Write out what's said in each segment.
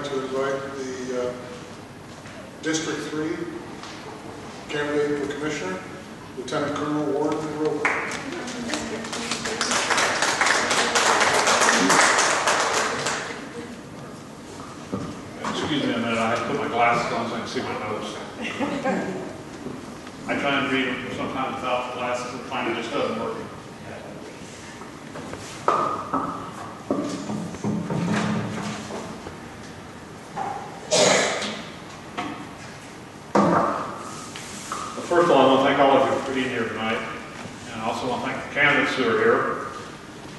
like to invite the District 3 candidate for Commissioner, Lieutenant Colonel Warren Roper. Excuse me a minute, I have to put my glasses on so I can see my notes. I try and read them sometimes without glasses and find it just doesn't work. First of all, I want to thank all of you for being here tonight, and I also want to thank the candidates who are here.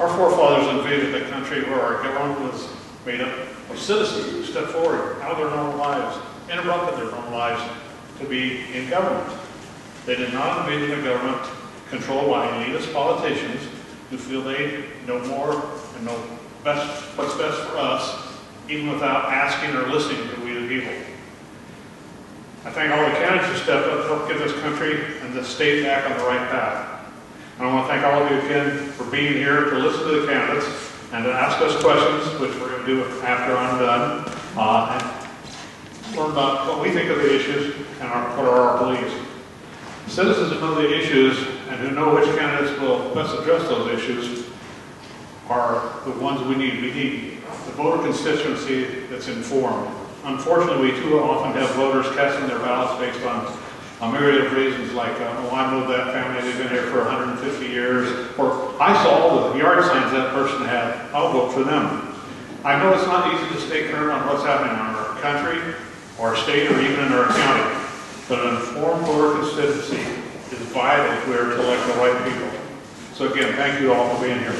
Our forefathers invaded the country where our government was made up of citizens who stepped forward out of their normal lives, interrupted their normal lives to be in government. They did not invade the government controlled by elitist politicians who feel they know more and know best what's best for us, even without asking or listening to we the people. I thank all the candidates who stepped up to help get this country and the state back on the right path. And I want to thank all of you again for being here to listen to the candidates and to ask us questions, which we're going to do after I'm done, and learn about what we think of the issues and what are our beliefs. Citizens who know the issues and who know which candidates will best address those issues are the ones we need. We need the voter constituency that's informed. Unfortunately, we too often have voters casting their ballots based on a myriad of reasons like, oh, I know that family, they've been here for 150 years, or I saw all the yard signs that person had, I'll vote for them. I know it's not easy to stay current on what's happening in our country, our state, or even in our county, but an informed voter constituency is vital if we are to elect the right people. So again, thank you all for being here.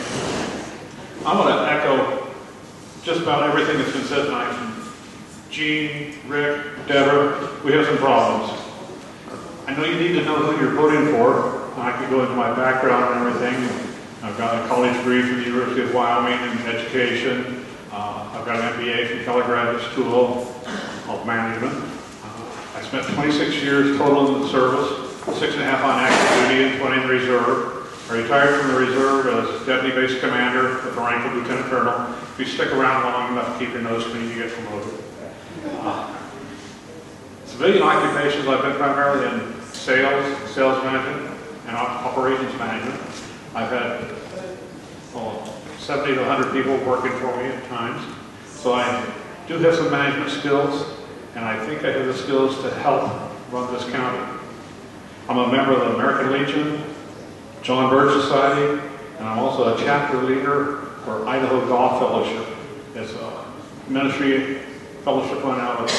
I want to echo just about everything that's been said tonight from Gene, Rick, Deborah. We have some problems. I know you need to know who you're voting for. I can go into my background and everything. I've got a college degree from the University of Wyoming in education. I've got an MBA from Keller Graduate School of Management. I spent 26 years total in the service, 6.5 on active duty and 20 in the reserve. I retired from the reserve as deputy base commander with the rank of lieutenant colonel. If you stick around long enough to keep your nose clean, you get promoted. Civilian occupations, I've been primarily in sales management, and operations management. I've had 70 to 100 people working for me at times. So I do have some management skills, and I think I have the skills to help run this county. I'm a member of the American Legion, John Birch Society, and I'm also a chapter leader for Idaho Golf Fellowship. It's a ministry fellowship run out of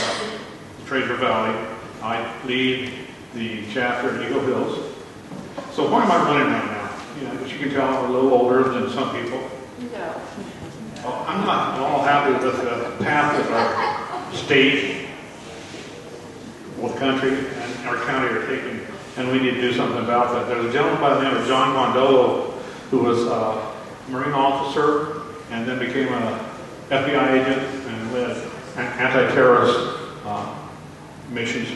Treasure Valley. I lead the chapter in Eagle Hills. So why am I running right now? You know, as you can tell, I'm a little older than some people. No. Well, I'm not at all happy with the path that our state, well, the country, and our county are taking, and we need to do something about that. There's a gentleman by the name of John Mondolo who was a Marine officer and then became an FBI agent and led anti-terrorist missions.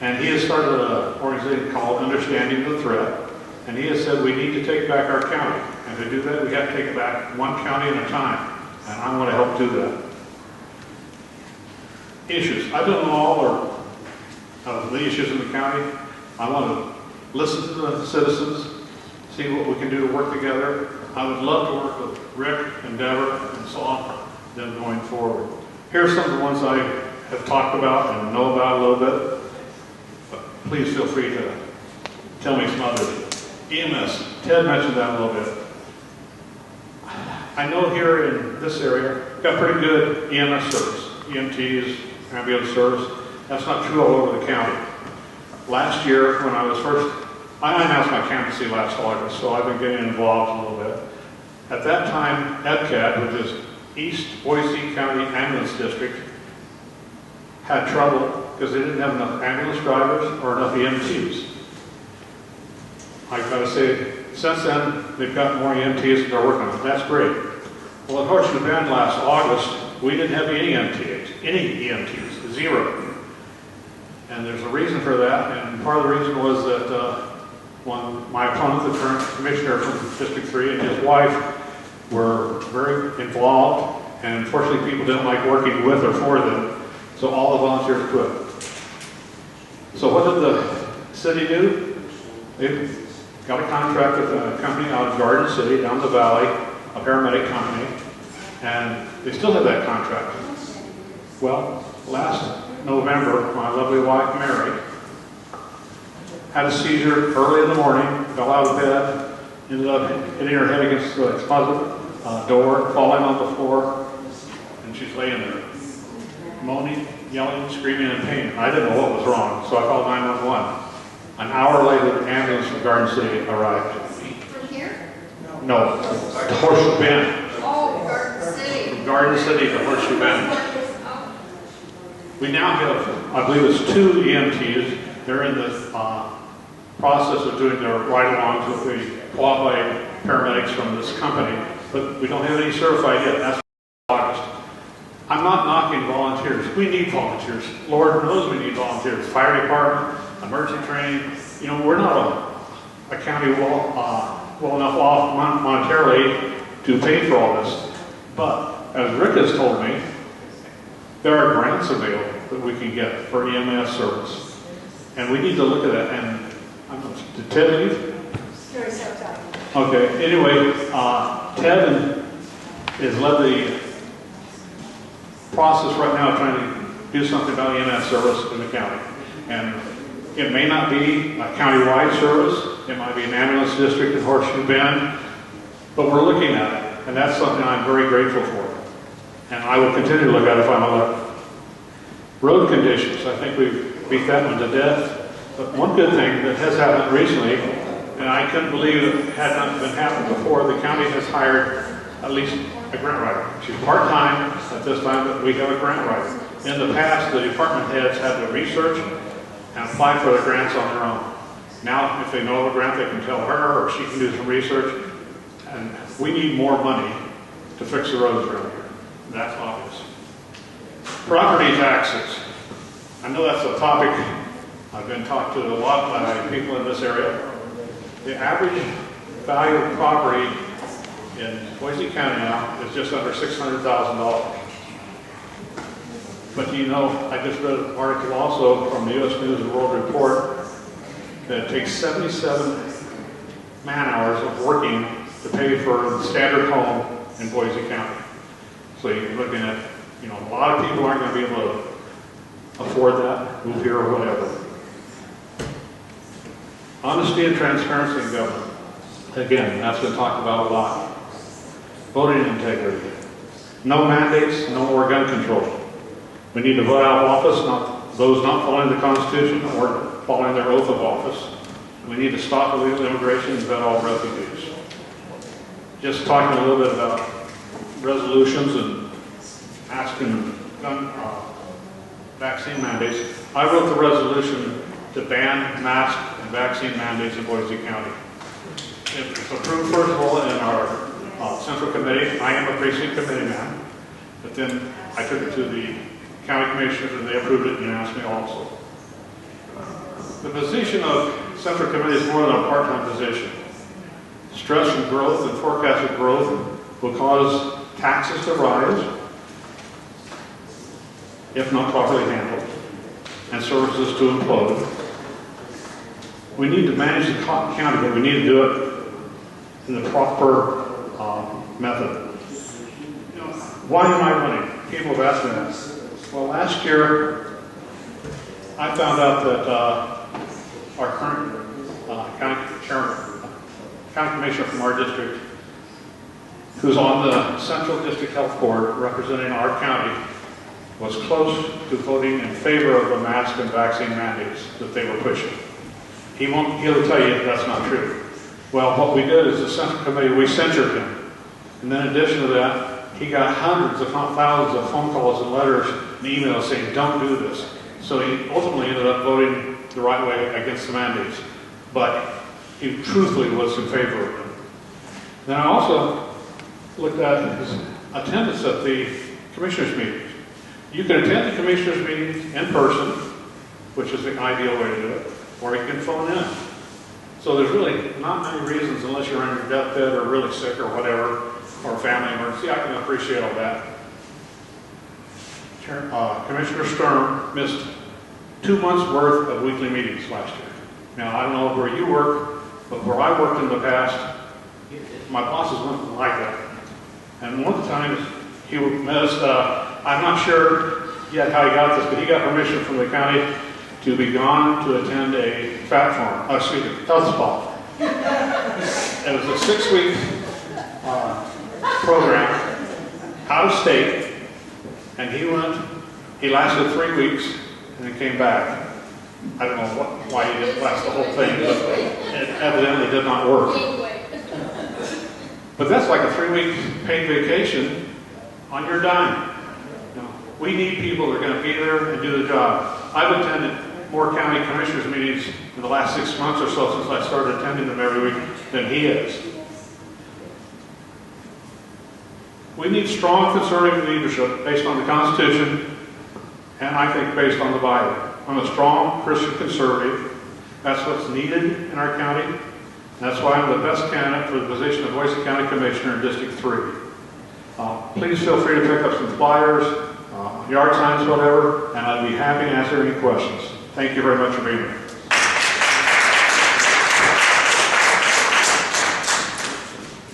And he has started an organization called Understanding the Threat. And he has said we need to take back our county. And to do that, we have to take it back one county at a time. And I want to help do that. Issues. I don't know all of the issues in the county. I want to listen to the citizens, see what we can do to work together. I would love to work with Rick and Deborah and so on, them going forward. Here are some of the ones I have talked about and know about a little bit. But please feel free to tell me some others. EMS, Ted mentioned that a little bit. I know here in this area, we've got pretty good EMS service, EMTs, ambulance service. That's not true all over the county. Last year, when I was first, I announced my candidacy last August, so I've been getting involved a little bit. At that time, EBCAT, which is East Boise County Ambulance District, had trouble because they didn't have enough ambulance drivers or enough EMTs. I've got to say, since then, they've got more EMTs that they're working on. That's great. Well, at Horseshoe Bend last August, we didn't have any EMTs, zero. And there's a reason for that, and part of the reason was that my opponent, the current commissioner from District 3, and his wife were very involved And unfortunately, people didn't like working with or for them, so all the volunteers quit. So what did the city do? They got a contract with a company out of Garden City, down the valley, a paramedic company, and they still have that contract. Well, last November, my lovely wife, Mary, had a seizure early in the morning, fell out of bed, ended up hitting her head against the closet door, falling on the floor, and she's laying there, moaning, yelling, screaming in pain. I didn't know what was wrong, so I called 911. An hour later, the ambulance from Garden City arrived. From here? No, to Horseshoe Bend. Oh, Garden City. From Garden City to Horseshoe Bend. Oh, We now have, I believe it's 2 EMTs. They're in the process of doing their ride-alongs with the qualified paramedics from this company, but we don't have any certified yet. That's August. I'm not knocking volunteers. We need volunteers. Lord knows we need volunteers. Fire department, emergency training. You know, we're not a county well enough off monetarily to pay for all this. But as Rick has told me, there are grants available that we can get for EMS service. And we need to look at that. And I'm not, did Ted leave? Okay, anyway, Ted has led the process right now trying to do something about EMS service in the county. And it may not be a county-wide service, it might be an ambulance district in Horseshoe Bend, but we're looking at it, and that's something I'm very grateful for. And I will continue to look at it if I'm elected. Road conditions, I think we've beat that one to death. But one good thing that has happened recently, and I couldn't believe it had not been happened before, the county has hired at least a grant writer. She's part-time at this time, but we have a grant writer. In the past, the department heads had to research and apply for the grants on their own. Now, if they know of a grant, they can tell her, or she can do some research. And we need more money to fix the roads around here. That's obvious. Property taxes. I know that's a topic I've been talked to a lot by people in this area. The average value of property in Boise County now is just under $600,000. But you know, I just read an article also from the U.S. News and World Report that it takes 77 man-hours of working to pay for the standard home in Boise County. So you're looking at, you know, a lot of people aren't going to be able to afford that, move here or whatever. Honesty and transparency in government. Again, that's been talked about a lot. Voting integrity. No mandates, no more gun control. We need to vote out of office, those not following the Constitution or following their oath of office. We need to stop illegal immigration and vet all refugees. Just talking a little bit about resolutions and asking gun vaccine mandates. I wrote the resolution to ban mask and vaccine mandates in Boise County. It was approved, first of all, in our Central Committee. I am a precinct committee man, but then I took it to the county commissioners and they approved it unanimously also. The position of Central Committee is more than a part-time position. Stress from growth and forecasted growth will cause taxes to rise if not properly handled, and services to implode. We need to manage the county, but we need to do it in the proper method. Why am I running? People have asked me that. Well, last year, I found out that our current county commissioner from our district, who's on the Central District Health Board representing our county, was close to voting in favor of the mask and vaccine mandates that they were pushing. He'll tell you that's not true. Well, what we did is the Central Committee, we censured him. And then in addition to that, he got hundreds, if not thousands, of phone calls and letters and emails saying, don't do this. So he ultimately ended up voting the right way against the mandates. But he truthfully was in favor of them. Then I also looked at his attendance at the commissioners' meetings. You can attend the commissioners' meetings in person, which is the ideal way to do it, or you can phone in. So there's really not many reasons, unless you're on your deathbed or really sick or whatever, or family emergency. I can appreciate all that. Commissioner Sturm missed 2 months' worth of weekly meetings last year. Now, I don't know where you work, but where I worked in the past, my bosses wouldn't like that. And one of the times he missed, I'm not sure yet how he got this, but he got permission from the county to be gone to attend a health spa. It was a 6-week program out of state, and he lasted 3 weeks and then came back. I don't know why he didn't last the whole thing, but it evidently did not work. But that's like a 3-week paid vacation on your dime. You know, we need people that are going to be there and do the job. I've attended more county commissioners meetings in the last 6 months or so since I started attending them every week than he is. We need strong conservative leadership based on the Constitution and I think based on the Bible. I'm a strong Christian conservative. That's what's needed in our county. That's why I'm the best candidate for the position of Boise County Commissioner in District 3. Please feel free to pick up some flyers, yard signs, whatever, and I'd be happy to answer any questions. Thank you very much for being here.